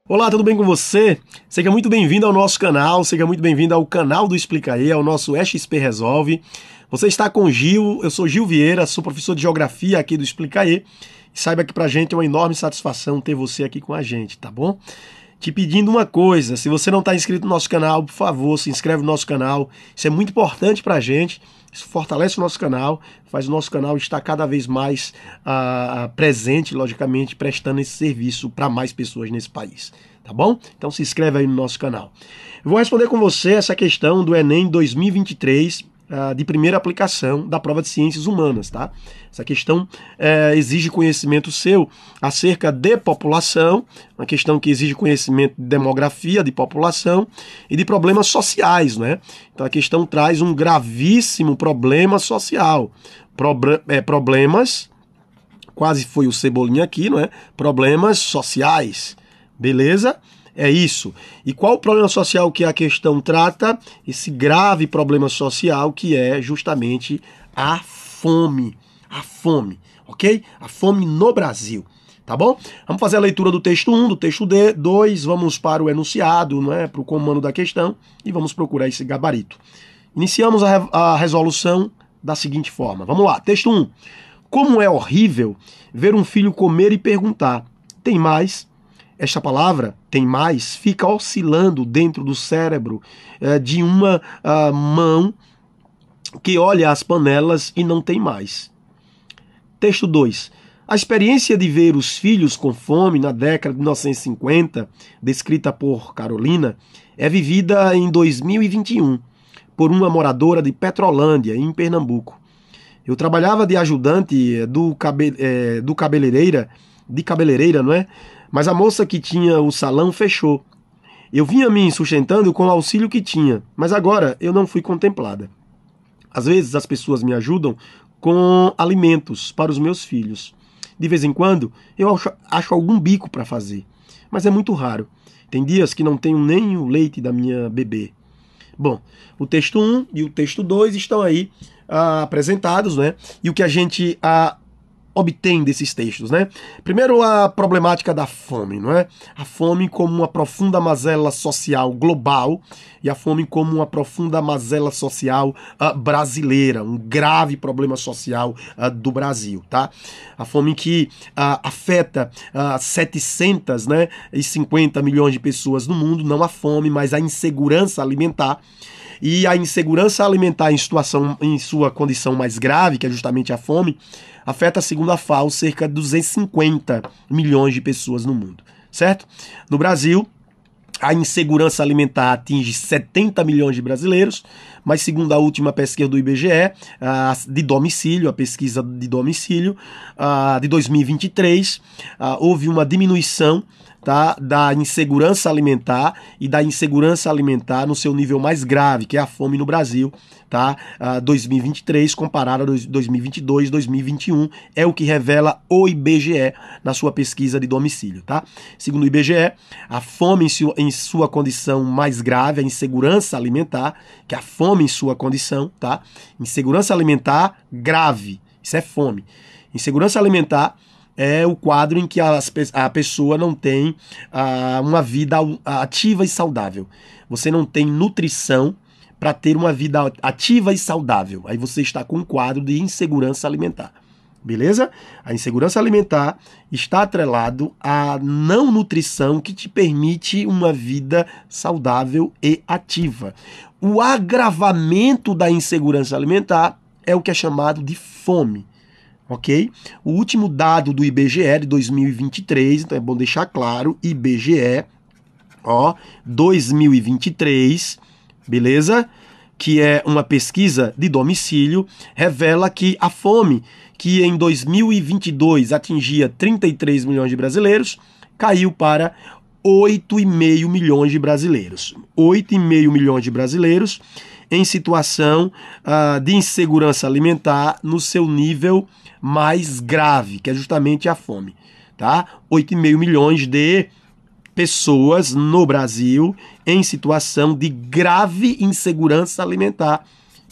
Olá, tudo bem com você? Seja muito bem-vindo ao nosso canal, seja muito bem-vindo ao canal do Explica aí, ao nosso XP Resolve. Você está com o Gil, eu sou Gil Vieira, sou professor de Geografia aqui do Explica aí. E saiba que pra gente é uma enorme satisfação ter você aqui com a gente, tá bom? Te pedindo uma coisa, se você não está inscrito no nosso canal, por favor, se inscreve no nosso canal. Isso é muito importante pra gente, isso fortalece o nosso canal, faz o nosso canal estar cada vez mais presente, logicamente, prestando esse serviço para mais pessoas nesse país, tá bom? Então se inscreve aí no nosso canal. Eu vou responder com você essa questão do Enem 2023, de primeira aplicação da prova de Ciências Humanas, tá? Essa questão exige conhecimento seu acerca de população, uma questão que exige conhecimento de demografia, de população e de problemas sociais, né? Então a questão traz um gravíssimo problema social, problemas, quase foi o Cebolinha aqui, não é? Problemas sociais, beleza? É isso. E qual o problema social que a questão trata? Esse grave problema social que é justamente a fome. A fome, ok? A fome no Brasil, tá bom? Vamos fazer a leitura do texto 1, do texto 2, vamos para o enunciado, não é? Para o comando da questão e vamos procurar esse gabarito. Iniciamos a resolução da seguinte forma. Vamos lá, texto 1. Como é horrível ver um filho comer e perguntar: tem mais? Esta palavra, tem mais, fica oscilando dentro do cérebro de uma mão que olha as panelas e não tem mais. Texto 2. A experiência de ver os filhos com fome na década de 1950, descrita por Carolina, é vivida em 2021 por uma moradora de Petrolândia, em Pernambuco. Eu trabalhava de ajudante de cabeleireira, não é? Mas a moça que tinha o salão fechou. Eu vinha me sustentando com o auxílio que tinha, mas agora eu não fui contemplada. Às vezes as pessoas me ajudam com alimentos para os meus filhos. De vez em quando eu acho algum bico para fazer, mas é muito raro. Tem dias que não tenho nem o leite da minha bebê. Bom, o texto 1 e o texto 2 estão aí apresentados, né? E o que a gente obtém desses textos, né? Primeiro, a problemática da fome, não é? A fome como uma profunda mazela social global e a fome como uma profunda mazela social brasileira, um grave problema social do Brasil, tá? A fome que afeta 700, né, e 50 milhões de pessoas no mundo, não a fome, mas a insegurança alimentar. E a insegurança alimentar em sua condição mais grave, que é justamente a fome, afeta, segundo a FAO, cerca de 250 milhões de pessoas no mundo, certo? No Brasil, a insegurança alimentar atinge 70 milhões de brasileiros, mas segundo a última pesquisa do IBGE, de domicílio, a pesquisa de domicílio de 2023, houve uma diminuição, tá, da insegurança alimentar e da insegurança alimentar no seu nível mais grave, que é a fome no Brasil, tá? 2023 comparado a 2022, 2021, é o que revela o IBGE na sua pesquisa de domicílio, tá? Segundo o IBGE, a fome em sua condição mais grave, a insegurança alimentar, que é a fome em sua condição, tá? Insegurança alimentar grave, isso é fome. Insegurança alimentar é o quadro em que a pessoa não tem uma vida ativa e saudável. Você não tem nutrição para ter uma vida ativa e saudável. Aí você está com um quadro de insegurança alimentar. Beleza? A insegurança alimentar está atrelado à não nutrição que te permite uma vida saudável e ativa. O agravamento da insegurança alimentar é o que é chamado de fome. Ok? O último dado do IBGE de 2023, então é bom deixar claro, IBGE, 2023, beleza? Que é uma pesquisa de domicílio, revela que a fome, que em 2022 atingia 33 milhões de brasileiros, caiu para 8,5 milhões de brasileiros. 8,5 milhões de brasileiros em situação de insegurança alimentar no seu nível mais grave, que é justamente a fome, tá? 8,5 milhões de pessoas no Brasil em situação de grave insegurança alimentar,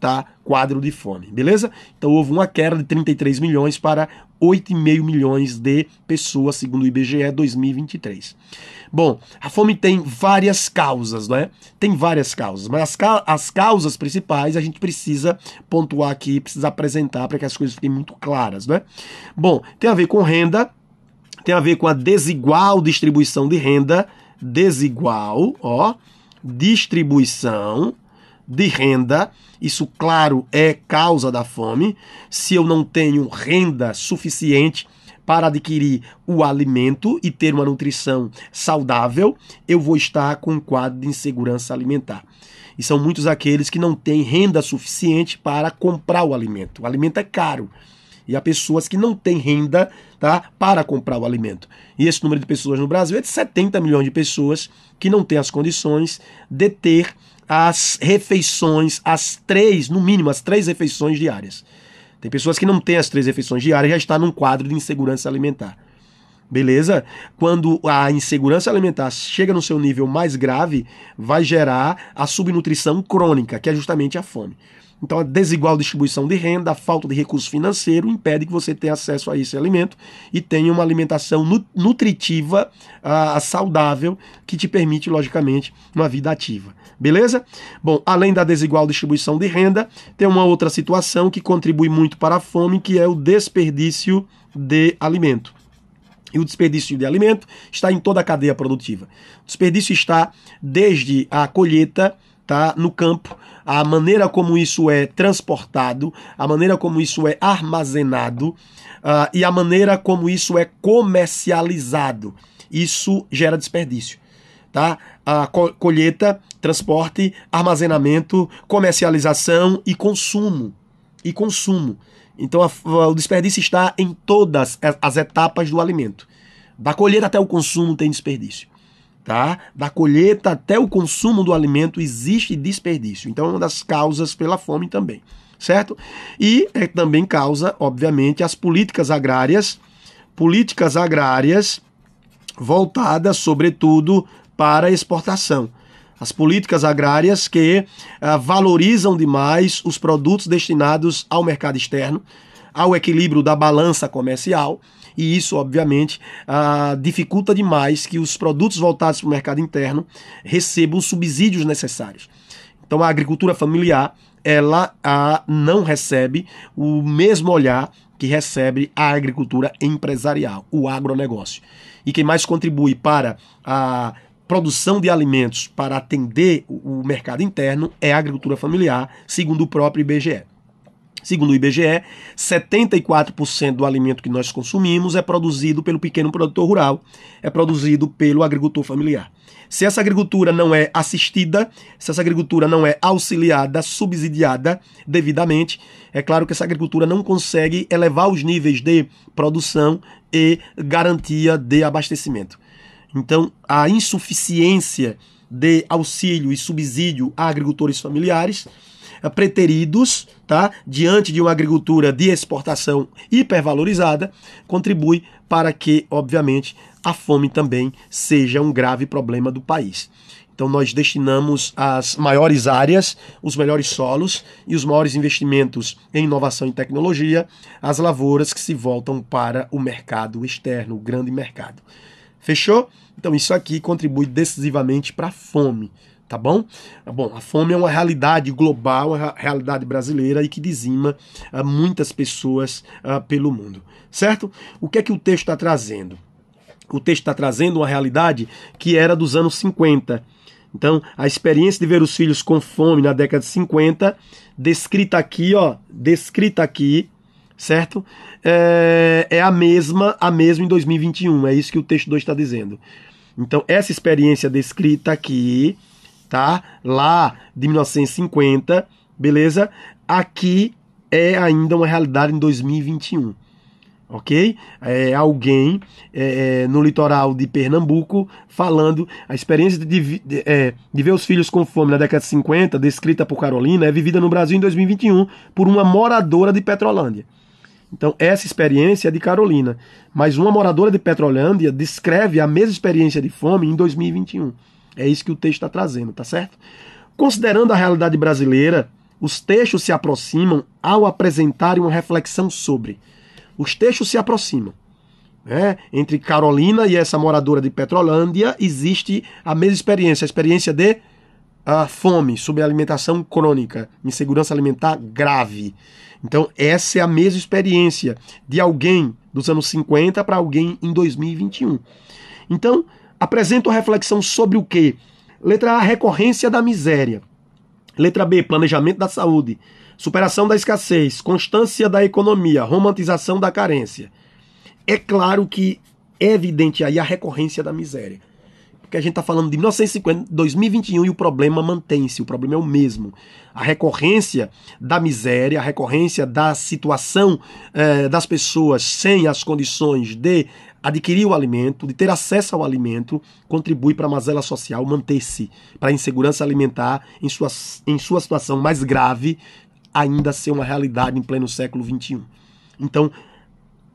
tá? Quadro de fome, beleza? Então houve uma queda de 33 milhões para 8,5 milhões de pessoas, segundo o IBGE 2023. Bom, a fome tem várias causas, né? Tem várias causas, mas as causas principais a gente precisa pontuar aqui, precisa apresentar para que as coisas fiquem muito claras, né? Bom, tem a ver com renda, tem a ver com a desigual distribuição de renda, distribuição de renda. Isso, claro, é causa da fome. Se eu não tenho renda suficiente para adquirir o alimento e ter uma nutrição saudável, eu vou estar com um quadro de insegurança alimentar. E são muitos aqueles que não têm renda suficiente para comprar o alimento. O alimento é caro. E há pessoas que não têm renda, tá, para comprar o alimento. E esse número de pessoas no Brasil é de 70 milhões de pessoas que não têm as condições de ter as refeições, no mínimo as 3 refeições diárias. Tem pessoas que não têm as 3 refeições diárias e já está num quadro de insegurança alimentar. Beleza? Quando a insegurança alimentar chega no seu nível mais grave, vai gerar a subnutrição crônica, que é justamente a fome. Então a desigual distribuição de renda, a falta de recurso financeiro impede que você tenha acesso a esse alimento e tenha uma alimentação nutritiva, saudável, que te permite, logicamente, uma vida ativa. Beleza? Bom, além da desigual distribuição de renda, tem uma outra situação que contribui muito para a fome, que é o desperdício de alimento. E o desperdício de alimento está em toda a cadeia produtiva. O desperdício está desde a colheita, tá, no campo, a maneira como isso é transportado, a maneira como isso é armazenado e a maneira como isso é comercializado. Isso gera desperdício. Tá? A colheita, transporte, armazenamento, comercialização e consumo. Então o desperdício está em todas as etapas do alimento. Da colheita até o consumo tem desperdício. Tá? Da colheita até o consumo do alimento existe desperdício. Então é uma das causas pela fome também, certo? E também causa, obviamente, as políticas agrárias voltadas, sobretudo, para a exportação. As políticas agrárias que valorizam demais os produtos destinados ao mercado externo, ao equilíbrio da balança comercial, e isso, obviamente, dificulta demais que os produtos voltados para o mercado interno recebam os subsídios necessários. Então, a agricultura familiar, ela não recebe o mesmo olhar que recebe a agricultura empresarial, o agronegócio. E quem mais contribui para a produção de alimentos para atender o mercado interno é a agricultura familiar, segundo o próprio IBGE. Segundo o IBGE, 74% do alimento que nós consumimos é produzido pelo pequeno produtor rural, é produzido pelo agricultor familiar. Se essa agricultura não é assistida, se essa agricultura não é auxiliada, subsidiada devidamente, é claro que essa agricultura não consegue elevar os níveis de produção e garantia de abastecimento. Então, a insuficiência de auxílio e subsídio a agricultores familiares preteridos, tá, diante de uma agricultura de exportação hipervalorizada, contribui para que, obviamente, a fome também seja um grave problema do país. Então nós destinamos as maiores áreas, os melhores solos e os maiores investimentos em inovação e tecnologia às lavouras que se voltam para o mercado externo, o grande mercado. Fechou? Então isso aqui contribui decisivamente para a fome. Tá bom? Bom, a fome é uma realidade global, uma realidade brasileira e que dizima muitas pessoas pelo mundo, certo? O que é que o texto está trazendo? O texto está trazendo uma realidade que era dos anos 50. Então, a experiência de ver os filhos com fome na década de 50, descrita aqui, certo? É a mesma em 2021, é isso que o texto 2 está dizendo. Então, essa experiência descrita aqui, tá? Lá de 1950, beleza? Aqui é ainda uma realidade em 2021, ok? Alguém no litoral de Pernambuco falando a experiência de ver os filhos com fome na década de 50, descrita por Carolina, é vivida no Brasil em 2021 por uma moradora de Petrolândia. Então, essa experiência é de Carolina, mas uma moradora de Petrolândia descreve a mesma experiência de fome em 2021. É isso que o texto está trazendo, tá certo? Considerando a realidade brasileira, Os textos se aproximam ao apresentarem uma reflexão sobre. Os textos se aproximam. Entre Carolina e essa moradora de Petrolândia existe a mesma experiência, a experiência de fome, subalimentação crônica, insegurança alimentar grave. Então essa é a mesma experiência de alguém dos anos 50 para alguém em 2021. Então apresento a reflexão sobre o quê? Letra A, recorrência da miséria. Letra B, planejamento da saúde. Superação da escassez, constância da economia, romantização da carência. É claro que é evidente aí a recorrência da miséria. Porque a gente está falando de 1950, 2021 e o problema mantém-se, o problema é o mesmo. A recorrência da miséria, a recorrência da situação das pessoas sem as condições de adquirir o alimento, de ter acesso ao alimento, contribui para a mazela social manter-se, para a insegurança alimentar em sua situação mais grave, ainda ser uma realidade em pleno século XXI. Então,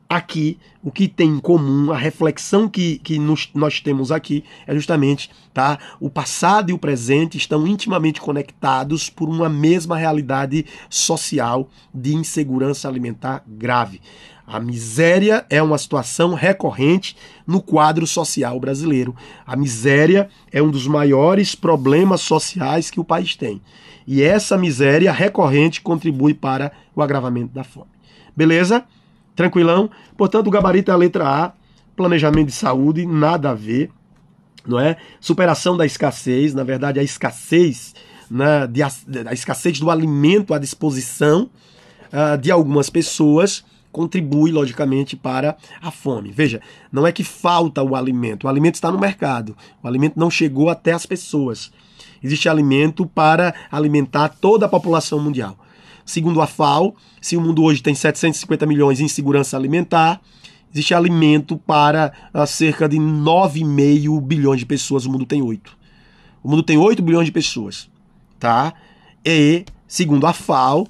aqui, o que tem em comum, a reflexão que nós temos aqui é justamente, tá? O passado e o presente estão intimamente conectados por uma mesma realidade social de insegurança alimentar grave. A miséria é uma situação recorrente no quadro social brasileiro. A miséria é um dos maiores problemas sociais que o país tem. E essa miséria recorrente contribui para o agravamento da fome. Beleza? Tranquilão? Portanto, o gabarito é a letra A, planejamento de saúde, nada a ver, não é? Superação da escassez, na verdade a escassez, né, a escassez do alimento à disposição de algumas pessoas contribui, logicamente, para a fome. Veja, não é que falta o alimento está no mercado, o alimento não chegou até as pessoas. Existe alimento para alimentar toda a população mundial. Segundo a FAO, se o mundo hoje tem 750 milhões em insegurança alimentar, existe alimento para cerca de 9,5 bilhões de pessoas, o mundo tem 8. O mundo tem 8 bilhões de pessoas, tá? E, segundo a FAO,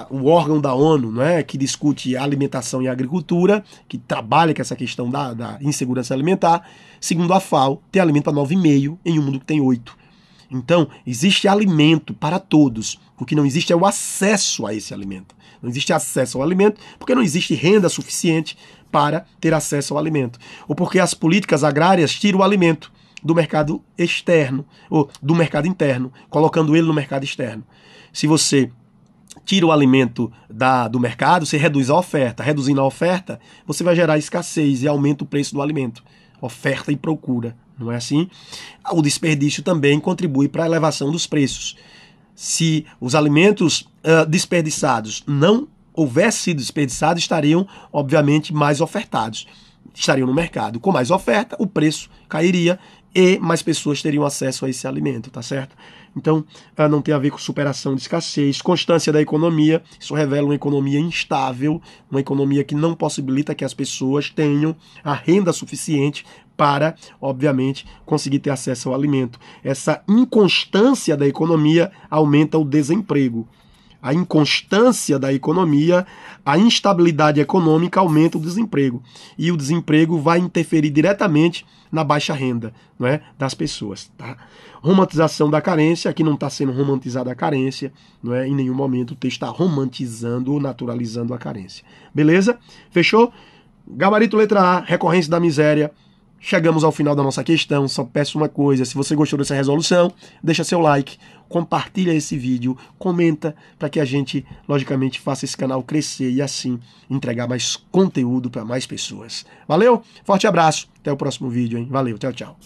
o órgão da ONU, né, que discute alimentação e agricultura, que trabalha com essa questão da insegurança alimentar, segundo a FAO, tem alimento para 9,5 em um mundo que tem 8. Então, existe alimento para todos. O que não existe é o acesso a esse alimento. Não existe acesso ao alimento porque não existe renda suficiente para ter acesso ao alimento. Ou porque as políticas agrárias tiram o alimento do mercado externo, ou do mercado interno, colocando ele no mercado externo. Se você tira o alimento do mercado, você reduz a oferta. Reduzindo a oferta, você vai gerar escassez e aumenta o preço do alimento. Oferta e procura, não é assim? O desperdício também contribui para a elevação dos preços. Se os alimentos desperdiçados não houvessem sido desperdiçados, estariam, obviamente, mais ofertados. Estariam no mercado. Com mais oferta, o preço cairia e mais pessoas teriam acesso a esse alimento, tá certo? Então, não tem a ver com superação de escassez, constância da economia. Isso revela uma economia instável, uma economia que não possibilita que as pessoas tenham a renda suficiente para, obviamente, conseguir ter acesso ao alimento. Essa inconstância da economia aumenta o desemprego. A inconstância da economia, a instabilidade econômica aumenta o desemprego. E o desemprego vai interferir diretamente na baixa renda, não é, das pessoas. Tá? Romantização da carência, aqui não está sendo romantizada a carência, não é? Em nenhum momento o texto está romantizando ou naturalizando a carência. Beleza? Fechou? Gabarito letra A, recorrência da miséria. Chegamos ao final da nossa questão, só peço uma coisa, se você gostou dessa resolução, deixa seu like, compartilha esse vídeo, comenta para que a gente, logicamente, faça esse canal crescer e assim entregar mais conteúdo para mais pessoas. Valeu? Forte abraço, até o próximo vídeo, hein? Valeu, tchau, tchau.